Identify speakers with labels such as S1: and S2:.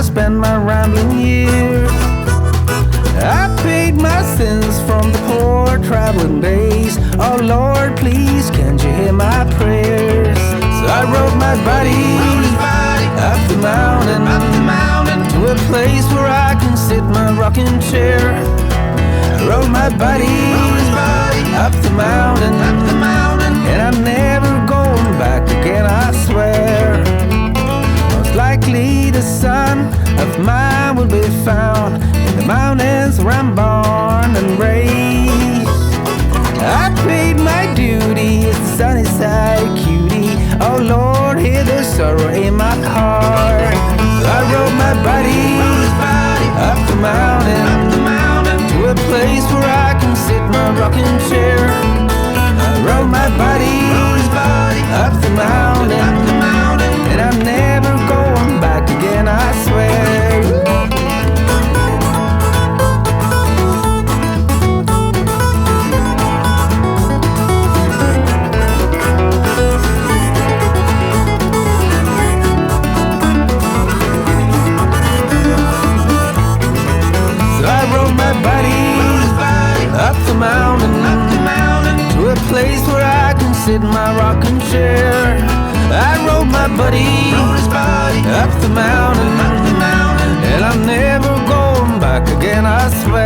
S1: spent my rambling years. I paid my sins from the poor traveling days. Oh Lord, please, can't you hear my prayers? So I rode my body up the mountain to a place where I can sit my rocking chair. I rode my body up the mountain, and I'm never going back again, I swear. Most likely the son of mine will be found in the mountains where I'm born and raised. I paid my duty as the sunny side cutie. Oh Lord, hear the sorrow in my heart. So I rode my body up the mountain to a place where I can sit my rocking chair. I rode my body up the mountain, and I'm never going back again, I swear. Up the mountain to a place where I can sit in my rocking chair. I rode my buddy up the mountain, and I'm never going back again, I swear.